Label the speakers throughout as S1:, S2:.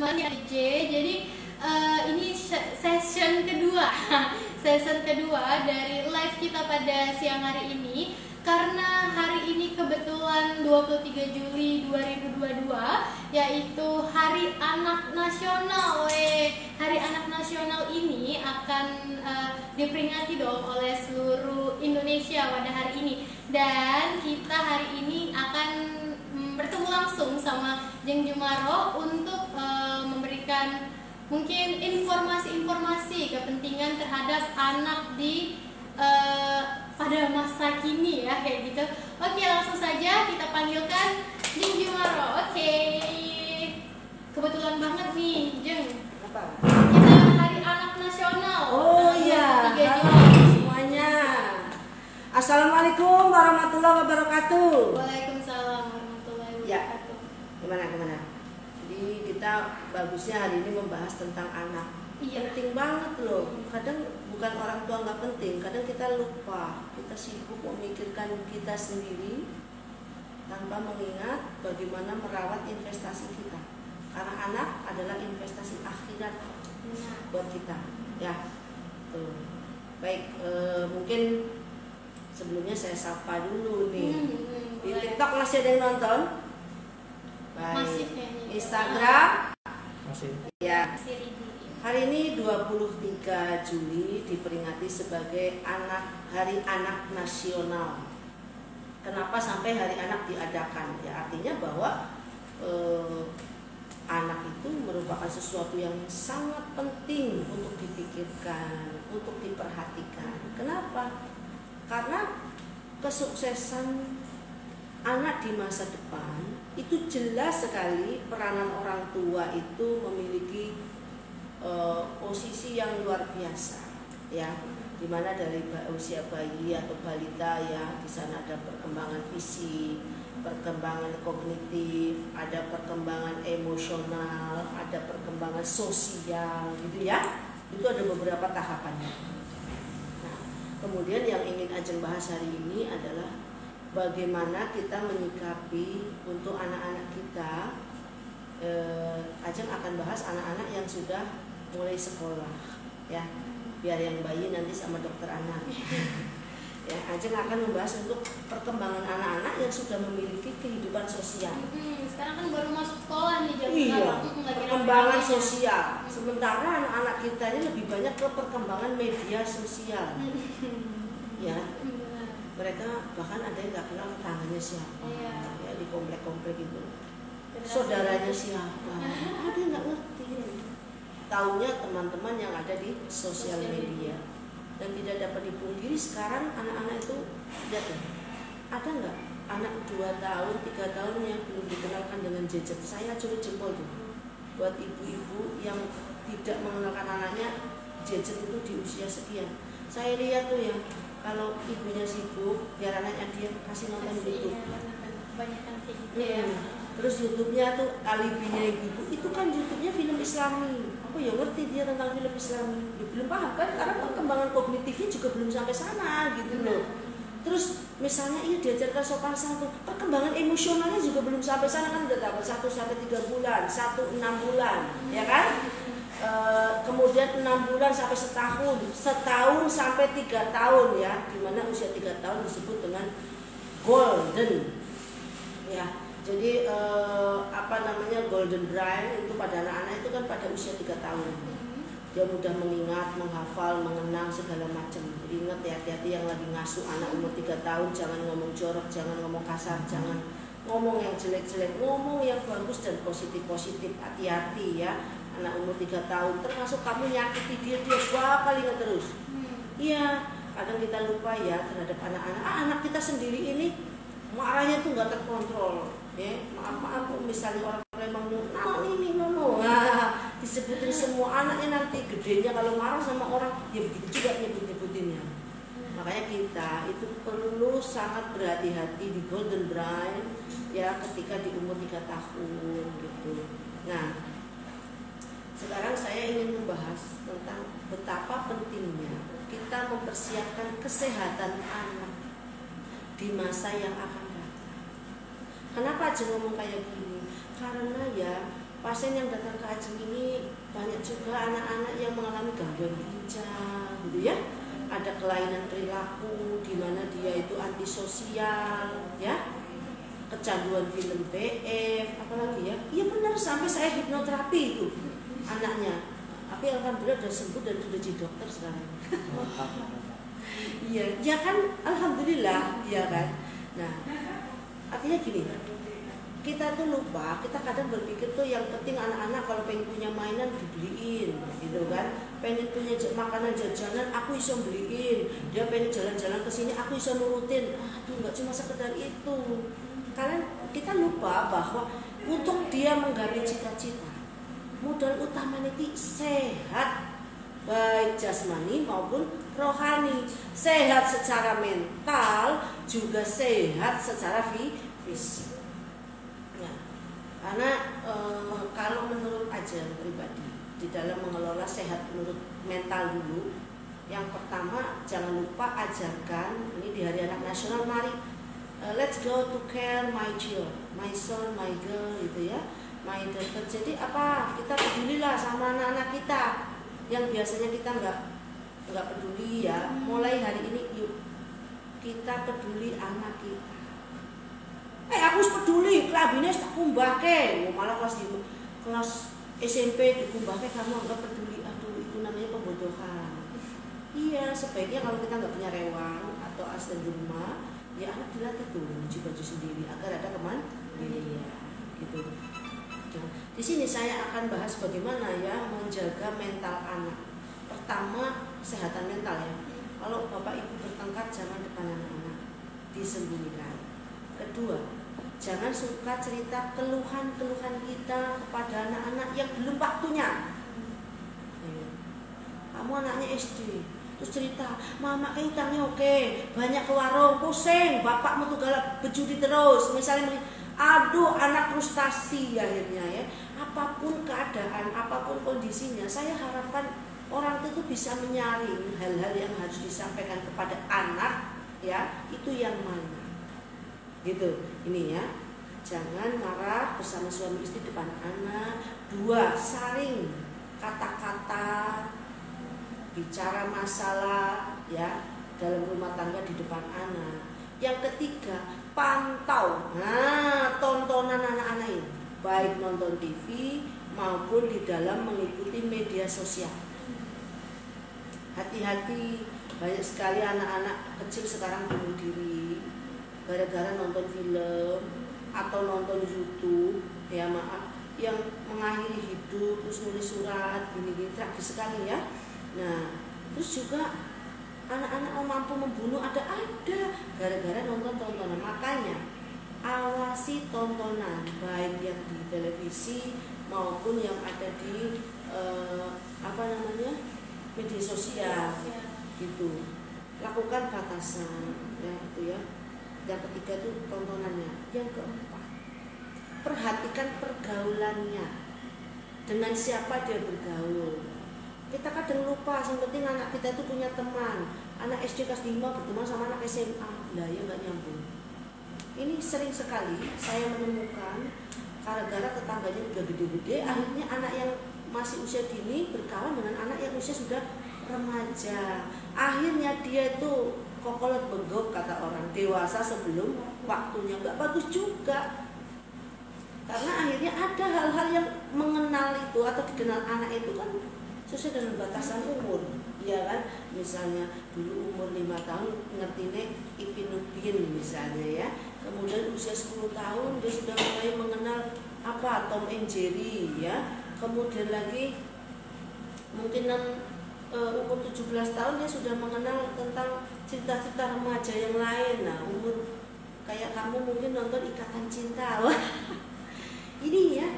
S1: teman-teman ya J. Jadi ini session kedua session kedua dari live kita pada siang hari ini. Karena hari ini kebetulan 23 Juli 2022 yaitu Hari Anak Nasional. Hari Anak Nasional ini akan diperingati dong oleh seluruh Indonesia pada hari ini. Dan kita hari ini akan bertemu langsung sama Jeng Jumaro untuk memberikan mungkin informasi-informasi kepentingan terhadap anak di pada masa kini ya, kayak gitu. Oke, langsung saja kita panggilkan Jeng Jumaro. Oke. Kebetulan banget nih, Jeng.
S2: Apa?
S1: Kita Hari Anak Nasional.
S2: Oh iya, halo semuanya. Assalamualaikum warahmatullahi wabarakatuh.
S1: Waalaikumsalam warahmatullahi wabarakatuh.
S2: Gimana? Jadi kita bagusnya hari ini membahas tentang anak.
S1: Iya.
S2: Penting banget loh. Kadang bukan orang tua nggak penting, kadang kita lupa. Kita sibuk memikirkan kita sendiri tanpa mengingat bagaimana merawat investasi kita. Karena anak adalah investasi akhirat buat kita. Ya. Tuh. Baik, mungkin sebelumnya saya sapa dulu nih. Di TikTok masih ada yang nonton? Baik.
S1: Masih kayaknya.
S2: Instagram?
S3: Masih.
S2: Ya.
S1: Masih ready.
S2: Hari ini 23 Juli diperingati sebagai Hari Anak Nasional. Kenapa sampai Hari Anak diadakan? Ya artinya bahwa anak itu merupakan sesuatu yang sangat penting untuk dipikirkan, untuk diperhatikan. Kenapa? Karena kesuksesan anak di masa depan itu jelas sekali peranan orang tua itu memiliki posisi yang luar biasa, ya, dimana dari usia bayi atau balita ya, di sana ada perkembangan fisik, perkembangan kognitif, ada perkembangan emosional, ada perkembangan sosial, gitu ya. Itu ada beberapa tahapannya. Nah, kemudian yang ingin Ajeng bahas hari ini adalah bagaimana kita menyikapi untuk anak-anak kita. Ajeng akan bahas anak-anak yang sudah mulai sekolah, ya, biar yang bayi nanti sama dokter anak. Ya, Ajeng akan membahas untuk perkembangan anak-anak yang sudah memiliki kehidupan sosial.
S1: Sekarang kan baru masuk sekolah nih, jam
S2: Iya,
S1: lagi
S2: perkembangan
S1: rame-ramenya.
S2: sosial. Sementara anak-anak kita ini lebih banyak ke perkembangan media sosial. Ya, mereka bahkan ada yang nggak kenal tetangganya siapa,
S1: Iya.
S2: ya, di komplek-komplek itu.
S1: Generasi
S2: Saudaranya
S1: muda.
S2: siapa? Ada yang nggak ngerti. Taunya teman-teman yang ada di sosial media. Dan tidak dapat dipungkiri sekarang anak-anak itu ada nggak anak 2 tahun, 3 tahun yang belum dikenalkan dengan gadget? Saya acungi jempol tuh buat ibu-ibu yang tidak mengenalkan anaknya gadget itu di usia sekian. Saya lihat tuh ya, kalau ibunya sibuk, biar anaknya dia kasih nonton YouTube.
S1: Kebanyakan kayak gitu ya.
S2: Terus YouTube-nya tuh alibinya ibu itu kan YouTube-nya film Islami. Aku ya ngerti dia tentang film Islami. Ya belum paham kan, karena perkembangan kognitifnya juga belum sampai sana gitu loh. Terus misalnya diajarkan sopan santun, perkembangan emosionalnya juga belum sampai sana kan, udah dapat 1 sampai 3 bulan, 1 6 bulan, ya kan? Kemudian 6 bulan sampai setahun sampai 3 tahun ya, dimana usia 3 tahun disebut dengan golden, ya. Jadi golden brain itu pada anak-anak itu kan pada usia 3 tahun. Dia mudah mengingat, menghafal, mengenang segala macam. Jadi ingat ya, hati-hati yang lagi ngasuh anak umur 3 tahun, jangan ngomong jorok, jangan ngomong kasar, jangan ngomong yang jelek-jelek, ngomong yang bagus dan positif-positif. Hati-hati ya, anak umur 3 tahun, termasuk kamu nyakiti dia bakal ingat terus. Iya, kadang kita lupa ya terhadap anak-anak. Anak kita sendiri ini marahnya tuh nggak terkontrol. Ya, maaf misalnya orang memang disebutin semua anaknya, nanti gedenya kalau marah sama orang ya begitu juga nyebut-nyebutinnya. Makanya kita itu perlu sangat berhati-hati di golden brain ya ketika di umur 3 tahun gitu. Nah, sekarang saya ingin membahas tentang betapa pentingnya kita mempersiapkan kesehatan anak di masa yang akan datang. Kenapa aja ngomong kayak gini? Karena ya pasien yang datang ke Ajeng ini banyak juga anak-anak yang mengalami gangguan ginjal gitu ya. Ada kelainan perilaku di mana dia itu antisosial ya, kecanduan film BF, apalagi ya. Iya benar, sampai saya hipnoterapi itu anaknya. Tapi alhamdulillah sudah sembuh dan sudah jadi dokter sekarang. Iya, ya kan, alhamdulillah, ya kan. Nah, artinya gini, kita tuh lupa, kita kadang berpikir tuh yang penting anak-anak kalau pengen punya mainan dibeliin, gitu kan. Pengen punya makanan jajanan, aku bisa beliin. Dia pengen jalan-jalan ke sini, aku bisa nurutin. Aduh, nggak cuma sekedar itu. Karena kita lupa bahwa untuk dia menggapai cita-cita, modal utamanya itu sehat, baik jasmani maupun rohani. Sehat secara mental, juga sehat secara fisik. Nah, karena kalau menurut ajaran pribadi di dalam mengelola sehat menurut mental dulu, yang pertama jangan lupa ajarkan, ini di Hari Anak Nasional, mari let's go to care my child, my son, my girl, gitu ya, my daughter. Jadi apa? Kita pedulilah sama anak-anak kita yang biasanya kita nggak peduli ya. Mulai hari ini yuk kita peduli anak kita. Aku peduli, kelabine tak kumbahke. Malah pas di kelas SMP dikumbahke kamu anggap peduli. Aduh, itu namanya pembodohan. Iya, sebaiknya kalau kita nggak punya rewang atau asisten di rumah, ya anak dilatih tuh nyuci baju sendiri agar ada iya, gitu. Nah, di sini saya akan bahas bagaimana ya menjaga mental anak. Pertama, kesehatan mental ya. Kalau bapak ibu bertengkar jangan depan anak-anak, disembunyikan. Kedua, jangan suka cerita keluhan-keluhan kita kepada anak-anak yang belum waktunya. Kamu anaknya SD, terus cerita, mama kayak utangnya oke, banyak ke warung, pusing, bapakmu tuh galak berjudi terus. Misalnya, aduh anak frustasi akhirnya ya. Apapun keadaan, apapun kondisinya, saya harapkan orang itu bisa menyaring hal-hal yang harus disampaikan kepada anak ya, itu yang mana. Gitu, ini ya. Jangan marah bersama suami istri depan anak. Dua, saring kata-kata, bicara masalah ya dalam rumah tangga di depan anak. Yang ketiga, pantau tontonan anak-anak ini, baik nonton TV maupun di dalam mengikuti media sosial. Hati-hati, banyak sekali anak-anak kecil sekarang bunuh diri gara-gara nonton film atau nonton YouTube ya, maaf, yang mengakhiri hidup terus nulis surat gini-gini, tragis sekali ya. Nah, terus juga anak-anak mampu membunuh ada gara-gara nonton tontonan. Makanya awasi tontonan baik yang di televisi maupun yang ada di media sosial gitu. Lakukan batasan ya, itu ya. Yang ketiga itu tontonannya. Yang keempat, perhatikan pergaulannya, dengan siapa dia bergaul. Kita kadang lupa, yang penting anak kita itu punya teman. Anak SD kelas 5 berteman sama anak SMA, lah ya nggak nyambung. Ini sering sekali saya menemukan gara-gara tetangganya udah gede-gede, akhirnya anak yang masih usia dini berkawan dengan anak yang usia sudah remaja. Akhirnya dia itu kokolot benggok, kata orang, dewasa sebelum waktunya. Nggak bagus juga, karena akhirnya ada hal-hal yang mengenal itu atau dikenal anak itu kan sesuai dengan batasan umur, ya kan? Misalnya dulu umur 5 tahun ngertine Ipin Upin misalnya ya, kemudian usia 10 tahun dia sudah mulai mengenal apa Tom and Jerry ya, kemudian lagi mungkin umur 17 tahun dia sudah mengenal tentang cerita-cerita remaja yang lain. Nah, umur kayak kamu mungkin nonton Ikatan Cinta. Wah, ini ya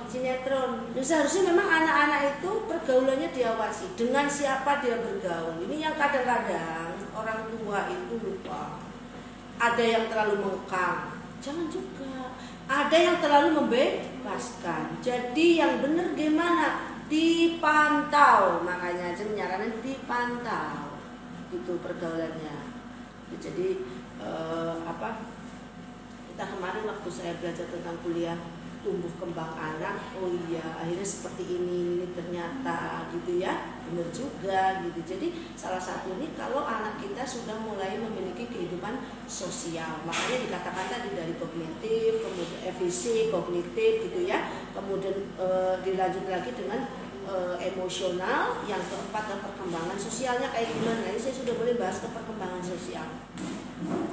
S2: sinetron. Seharusnya memang anak-anak itu pergaulannya diawasi, dengan siapa dia bergaul. Ini yang kadang-kadang orang tua itu lupa. Ada yang terlalu mengekang, jangan juga. Ada yang terlalu membebaskan. Jadi yang benar gimana? Dipantau. Makanya saya menyarankan dipantau itu pergaulannya. Jadi kita kemarin waktu saya belajar tentang kuliah tumbuh kembang anak, oh iya akhirnya seperti ini ternyata gitu ya, benar juga gitu. Jadi salah satu ini kalau anak kita sudah mulai memiliki kehidupan sosial, makanya dikatakan tadi dari kognitif, kemudian fisik, kognitif gitu ya, kemudian dilanjut lagi dengan emosional, yang keempat dan perkembangan sosialnya kayak gimana. Ini saya sudah boleh bahas ke perkembangan sosial.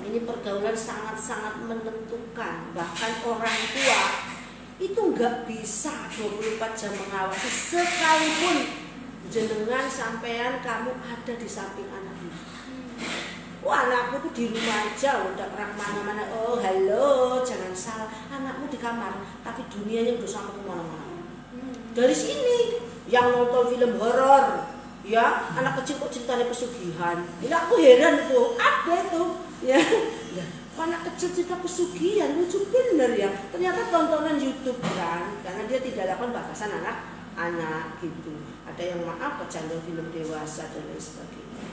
S2: Ini pergaulan sangat-sangat menentukan, bahkan orang tua itu nggak bisa 24 jam mengawasi, sekalipun jenengan sampean kamu ada di samping anakmu. Wah, anakku tuh di rumah aja, udah pernah kemana-mana. Oh halo, jangan salah, anakmu di kamar, tapi dunianya udah sampai kemana-mana. Dari sini yang nonton film horor, ya anak kecil kok ceritanya pesugihan. Ini aku heran itu, ada itu, ya. Anak kecil cerita pesugihan, lucu bener ya. Ternyata tontonan YouTube kan, karena dia tidak lakukan batasan anak-anak gitu. Ada yang maaf kecanduan film dewasa dan lain sebagainya.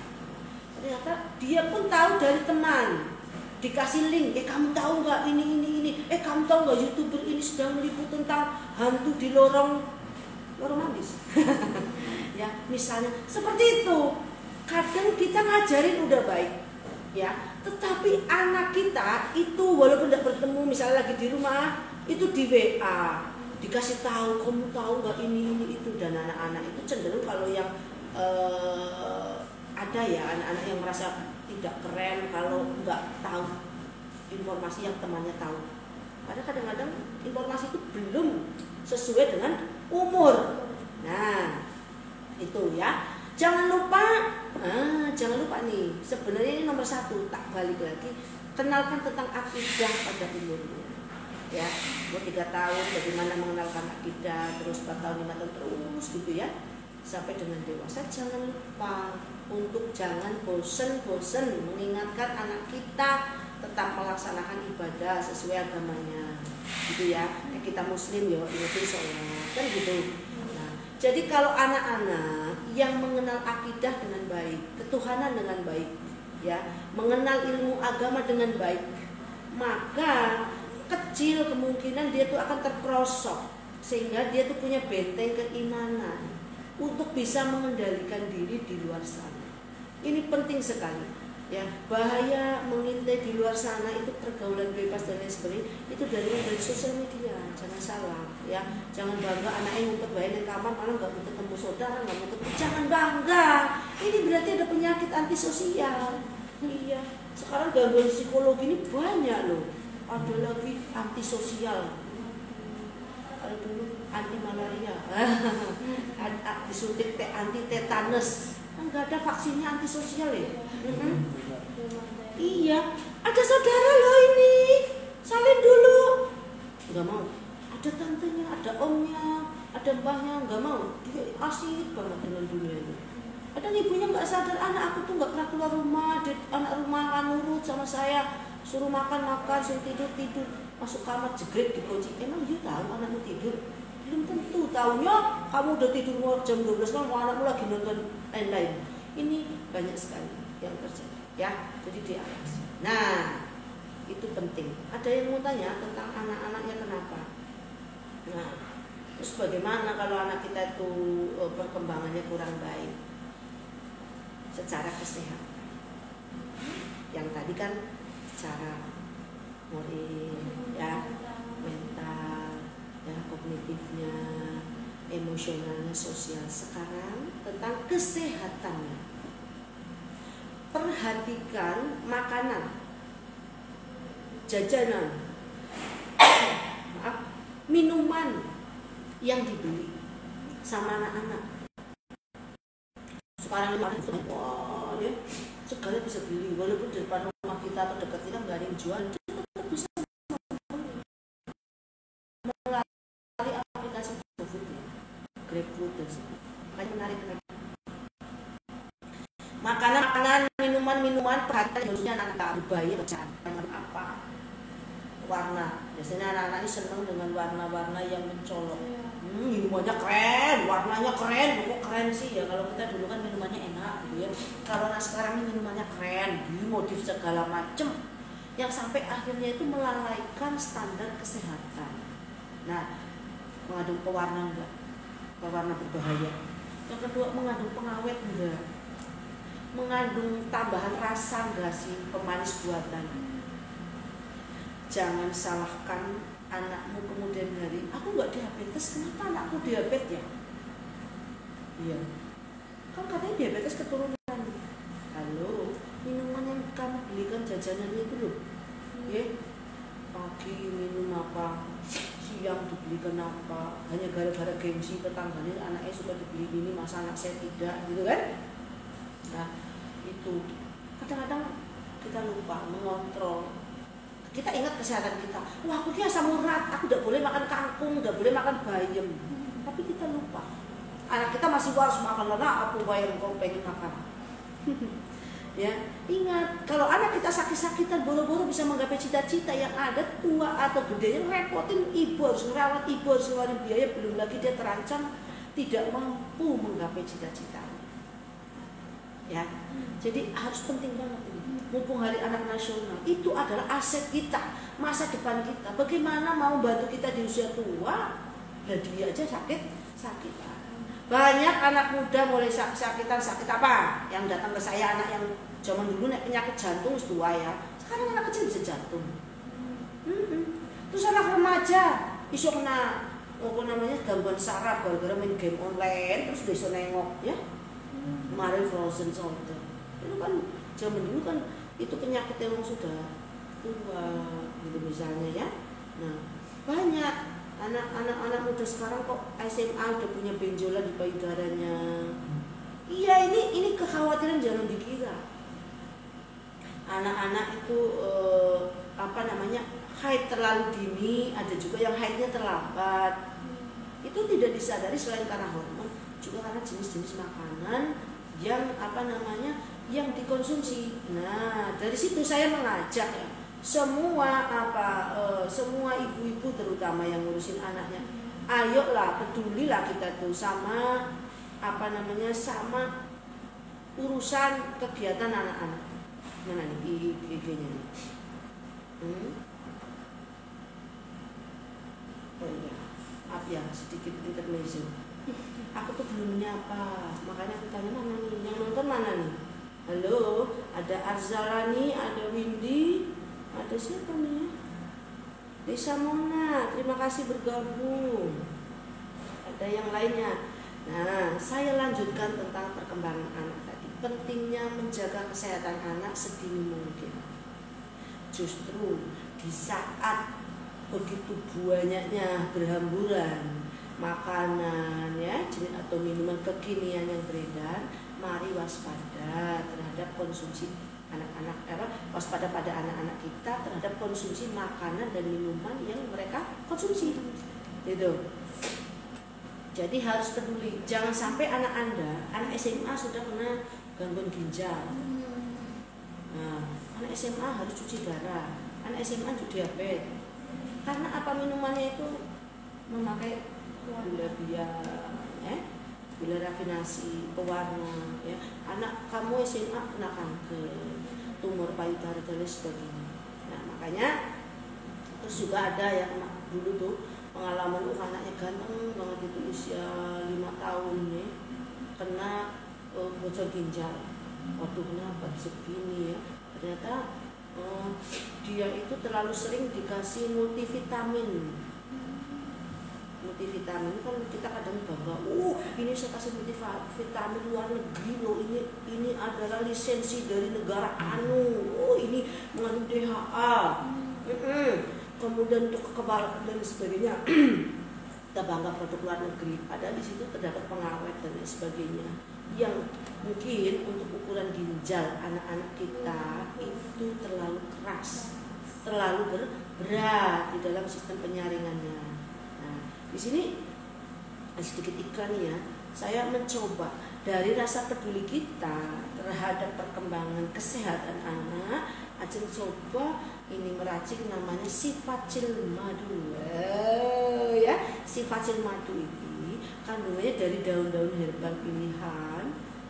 S2: Ternyata dia pun tahu dari teman, dikasih link, kamu tahu nggak ini, kamu tahu nggak YouTuber ini sedang meliput tentang hantu di lorong manggis. Ya, misalnya seperti itu. Kadang kita ngajarin udah baik, ya. Tetapi anak kita itu walaupun tidak bertemu, misalnya lagi di rumah, itu di WA dikasih tahu, kamu tahu nggak ini itu, dan anak-anak itu cenderung kalau yang ada ya anak-anak yang merasa tidak keren kalau nggak tahu informasi yang temannya tahu. Karena kadang-kadang informasi itu belum sesuai dengan umur. Nah, itu ya. Jangan lupa nih, sebenarnya ini nomor 1, tak balik lagi, kenalkan tentang akidah pada umurnya. Ya, umur 3 tahun bagaimana mengenalkan akidah, terus 4 tahun, 5 tahun, terus gitu ya, sampai dengan dewasa. Jangan lupa untuk jangan bosen-bosen mengingatkan anak kita tetap melaksanakan ibadah sesuai agamanya, gitu ya. Kita Muslim ya, ingetin sholat, kan gitu. Jadi kalau anak-anak yang mengenal akidah dengan baik, ketuhanan dengan baik, ya, mengenal ilmu agama dengan baik, maka kecil kemungkinan dia tuh akan terperosok, sehingga dia tuh punya benteng keimanan untuk bisa mengendalikan diri di luar sana. Ini penting sekali. Ya, bahaya mengintai di luar sana itu pergaulan bebas dan lain sebagainya, itu dari sosial media. Jangan salah, ya. Jangan bangga anaknya ngumpet bayi di kamar malah nggak mau ketemu saudara, nggak mau ketemu. Jangan bangga. Ini berarti ada penyakit antisosial. Iya. Sekarang gangguan psikologi ini banyak loh. Ada lagi antisosial. Ada dulu anti malaria. Disuntik anti tetanus. Nggak ada vaksinnya antisosial ya. Iya, ada saudara loh ini, salin dulu. Nggak mau. Ada tantenya, ada omnya, ada mbahnya, nggak mau. Dia asik banget dengan dunia ini. Ada ibunya nggak sadar, anak aku tuh nggak pernah keluar rumah, anak rumah kan nurut sama saya, suruh makan, suruh tidur, masuk kamar jegrek dikunci. Emang dia tahu anakmu tidur? Belum tentu. Taunya kamu udah tidur jam 12 malam, anakmu lagi nonton lain-lain. Ini banyak sekali yang terjadi, ya. Jadi diawasi. Nah, itu penting. Ada yang mau tanya tentang anak-anaknya kenapa? Nah, terus bagaimana kalau anak kita itu perkembangannya kurang baik secara kesehatan? Yang tadi kan secara moral, ya, mental, ya, kognitifnya, emosionalnya, sosial. Sekarang tentang kesehatannya. Perhatikan makanan, jajanan, minuman yang dibeli sama anak-anak. Sekarang itu, wah ya, segala bisa beli, walaupun di depan rumah kita atau dekat kita nggak ada yang jual, tetap bisa melalui aplikasi GoFood, GrabFood dan sebagainya. Makanya menarik. Makanan, minuman, perhatian harusnya anak-anak berbahaya jangan apa warna. Biasanya anak-anak ini senang dengan warna-warna yang mencolok. Minumannya keren, warnanya keren, kok keren sih ya. Kalau kita dulu kan minumannya enak gitu ya. Kalau anak sekarang ini minumannya keren, dimodif segala macem, yang sampai akhirnya itu melalaikan standar kesehatan. Nah, mengandung pewarna enggak? Pewarna berbahaya. Yang kedua, mengandung pengawet enggak? Mengandung tambahan rasa enggak sih, pemanis buatan? Jangan salahkan anakmu kemudian hari, aku enggak diabetes, kenapa anakku diabetes ya? Iya, kan katanya diabetes keturunan. Halo, minuman yang kamu belikan jajanannya itu loh, ya, pagi minum apa, siang dibelikan apa, hanya gara-gara gengsi tetangganya anaknya suka dibeli ini, masa anak saya tidak, gitu kan? Nah, itu kadang-kadang kita lupa mengontrol. Kita ingat kesehatan kita. Wah, aku ini asam urat, aku tidak boleh makan kangkung, tidak boleh makan bayam. Tapi kita lupa. Anak kita masih harus makan lana, aku bayar kau pengen makan. Ya, ingat kalau anak kita sakit-sakitan boro-boro bisa menggapai cita-cita yang ada, tua atau gedenya repotin ibu, harus ngerawat ibu, harus ngeluarin biaya, belum lagi dia terancam tidak mampu menggapai cita-citanya. Ya, jadi harus penting banget ini. Mumpung Hari Anak Nasional, itu adalah aset kita, masa depan kita. Bagaimana mau bantu kita di usia tua? Dan dia aja sakit-sakitan. Banyak anak muda mulai sakit-sakitan, sakit apa? Yang datang ke saya anak yang zaman dulu penyakit jantung tua ya. Sekarang anak kecil bisa jantung. Terus anak remaja iso kena apa namanya gangguan saraf gara-gara main game online, terus bisa nengok ya. Kemarin frozen shoulder. Itu kan zaman dulu kan itu penyakit yang sudah tua gitu misalnya ya. Nah, banyak anak-anak muda sekarang kok SMA udah punya benjolan di payudaranya. Iya, ini kekhawatiran jangan dikira. Anak-anak itu haid terlalu dini, ada juga yang haidnya terlambat. Itu tidak disadari selain karena hormon, juga karena jenis-jenis makanan yang yang dikonsumsi. Nah, dari situ saya mengajak ya, semua ibu-ibu terutama yang ngurusin anaknya, ayolah pedulilah kita tuh sama sama urusan kegiatan anak-anak. Mana nih IG-nya? Oh iya, maaf ya sedikit intermezzo. Aku tuh belum menyapa, makanya aku tanya mana nih, yang nonton mana nih? Halo, ada Arzalani, ada Windy, ada siapa nih? Desa Mona, terima kasih bergabung. Ada yang lainnya. Nah, saya lanjutkan tentang perkembangan anak tadi. Pentingnya menjaga kesehatan anak sedini mungkin. Justru di saat begitu banyaknya berhamburan makanan ya, jenis atau minuman kekinian yang beredar, mari waspada terhadap konsumsi anak-anak, waspada pada anak-anak kita terhadap konsumsi makanan dan minuman yang mereka konsumsi. Gitu. Jadi harus peduli, jangan sampai anak Anda, anak SMA sudah kena gangguan ginjal. Nah, anak SMA harus cuci darah, anak SMA juga diabetes. Karena apa, minumannya itu memakai gula biar, gula rafinasi, pewarna, ya. Anak kamu SMA kena kanker, tumor payudara dan lain sebagainya. Nah, makanya terus juga ada yang dulu tuh pengalaman anaknya ganteng banget itu usia 5 tahun ya, kena bocor ginjal. Waduh, kenapa segini ya? Ternyata dia itu terlalu sering dikasih multivitamin. Multivitamin kan kita kadang bangga, ini saya kasih multivitamin luar negeri loh, ini adalah lisensi dari negara ini mengandung DHA, kemudian untuk kekebalan dan sebagainya. Kita bangga produk luar negeri, padahal di situ terdapat pengawet dan lain sebagainya yang mungkin untuk ukuran ginjal anak-anak kita itu terlalu keras, terlalu berat di dalam sistem penyaringannya. Nah, di sini sedikit iklan ya, saya mencoba dari rasa peduli kita terhadap perkembangan kesehatan anak, Ajeng coba ini meracik namanya Sifacil Madu. Ya, Sifacil Madu ini kandungannya dari daun-daun herbal pilihan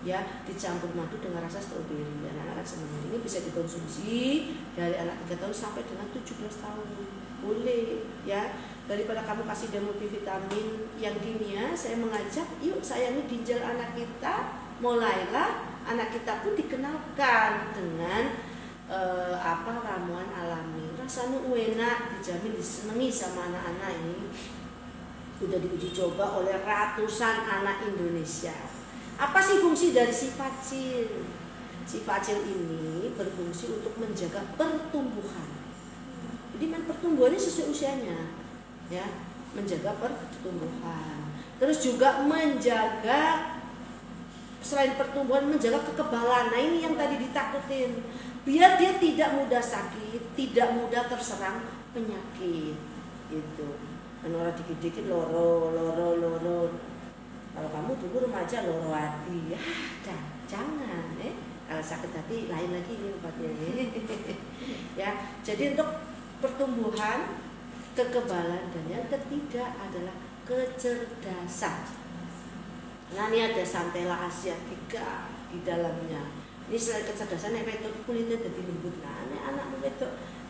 S2: ya, dicampur madu dengan rasa stroberi. Dan anak-anak semuanya ini bisa dikonsumsi dari anak 3 tahun sampai dengan 17 tahun. Boleh ya. daripada kamu kasih dia multivitamin yang kimia, saya mengajak yuk sayangi ginjal anak kita. Mulailah anak kita pun dikenalkan dengan ramuan alami. Rasanya enak, dijamin disenangi sama anak-anak ini. Udah diuji coba oleh ratusan anak Indonesia. Apa sih fungsi dari si Facil? Si Facil ini berfungsi untuk menjaga pertumbuhan. Jadi pertumbuhannya sesuai usianya, ya, menjaga pertumbuhan. Terus juga menjaga, selain pertumbuhan, menjaga kekebalan. Nah ini yang tadi ditakutin, biar dia tidak mudah sakit, tidak mudah terserang penyakit. Gitu. Kan orang dikit-dikit loro. Kalau kamu dulu remaja loro hati, ya jangan. Kalau sakit hati lain lagi ini obatnya. Ya, jadi untuk pertumbuhan, kekebalan, dan yang ketiga adalah kecerdasan. Nah ini ada Santella asiatica di dalamnya. Ini selain kecerdasan, itu kulitnya jadi lembut. Nah ini anakmu itu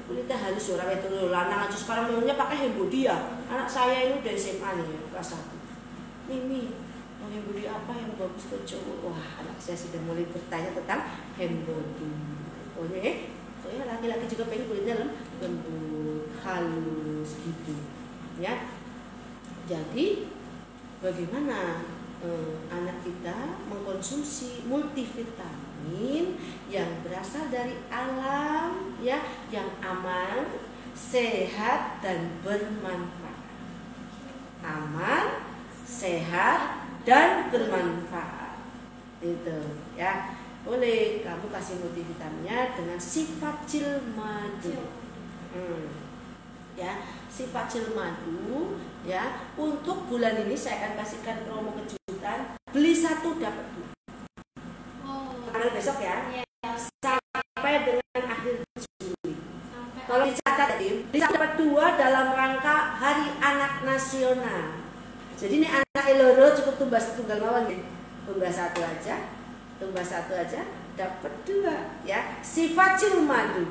S2: kulitnya halus, orang itu lanang aja sekarang maunya pakai Hembodia. Anak saya ini udah SMA nih, kelas 1. Mimi, mau Hembodia apa yang bagus buat cowok? Wah, anak saya sudah mulai bertanya tentang Hembodia. Oh nih, soalnya laki-laki juga pengen kulitnya lembut, halus gitu, ya. Jadi bagaimana anak kita mengkonsumsi multivitamin yang berasal dari alam, ya, yang aman, sehat, dan bermanfaat. Aman, sehat, dan bermanfaat. Itu, ya. Boleh kamu kasih multivitaminnya dengan si Facil madu. Ya, si Facil madu, ya. Untuk bulan ini saya akan kasihkan promo kejutan, beli 1 dapat 2. Tanggal besok ya. Sampai dengan akhir Juli. Kalau dicatat tadi, beli 1 dapat 2 dalam rangka Hari Anak Nasional. Jadi ini anak eloro cukup tumbas tunggal mawon nih. Tumbas 1 aja dapat 2, ya. Si Facil madu,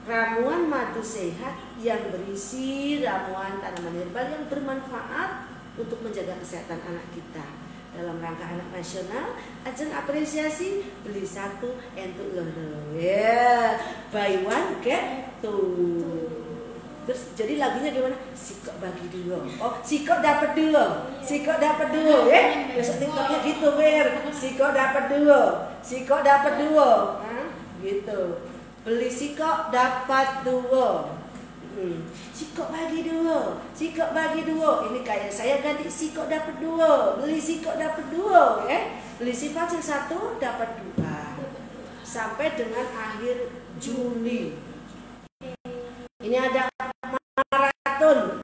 S2: ramuan madu sehat yang berisi ramuan tanaman herbal yang bermanfaat untuk menjaga kesehatan anak kita. Dalam rangka Anak Nasional, ajeng apresiasi beli 1 entuk loro. Ya, buy one get 2. Terus jadi lagunya gimana? Sikok bagi 2. Oh, sikok dapat 2. Sikok dapat 2, ya. Besok TikToknya gitu, Ber. Sikok dapat 2. Sikok dapat 2. Nah, gitu. Beli sikok dapat 2. Sikok bagi 2. Sikok bagi 2. Ini kayak saya ganti sikok dapat 2. Beli sikok dapat 2, ya. Beli si Facil 1 dapat 2. Sampai dengan akhir Juli. Ini ada maraton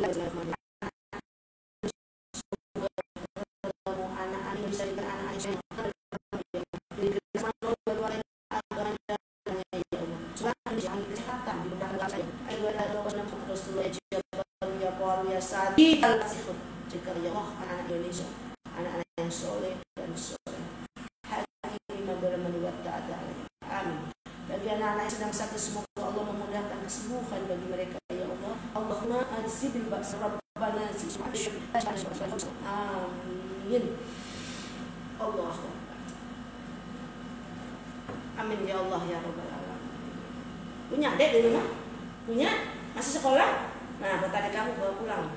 S2: Bismillahirrahmanirrahim. Anak-anak Indonesia dan anak-anak Indonesia anak-anak Indonesia, anak-anak yang soleh dan soleh. Amin. Bagi anak-anak yang sedang sakit, semoga Allah memudahkan kesembuhan bagi mereka ya Allah. Allahumma azibil ba'sa rabbana amin. Allah. Amin ya Allah ya rabbal alamin. Punya adik di rumah? Punya? Masih sekolah? Nah, buat adik kamu bawa pulang.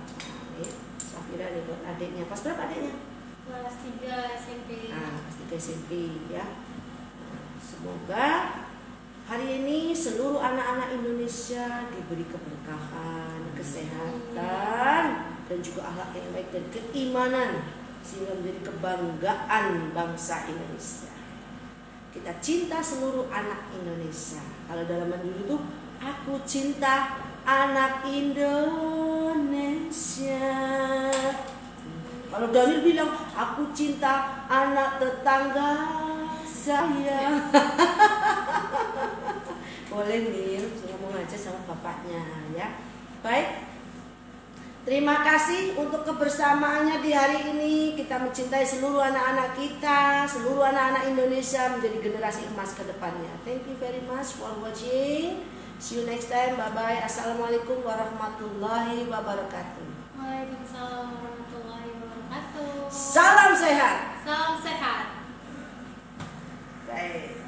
S2: Safira nih buat adiknya. Pas berapa adiknya?
S1: Kelas 3 SMP.
S2: Nah, kelas 3 SMP ya. Semoga hari ini seluruh anak-anak Indonesia diberi keberkahan, kesehatan, dan juga akhlak yang baik dan keimanan sehingga menjadi kebanggaan bangsa Indonesia. Kita cinta seluruh anak Indonesia. Kalau dalaman dulu tuh, aku cinta anak Indonesia. Kalau Daniel bilang, aku cinta anak tetangga saya. Boleh Nil, ngomong aja sama bapaknya ya. Baik. Terima kasih untuk kebersamaannya di hari ini. Kita mencintai seluruh anak-anak kita, seluruh anak-anak Indonesia menjadi generasi emas ke depannya. Thank you very much for watching. See you next time. Bye bye. Assalamualaikum warahmatullahi wabarakatuh.
S1: Waalaikumsalam warahmatullahi wabarakatuh.
S2: Salam sehat.
S1: Salam sehat.
S2: Baik.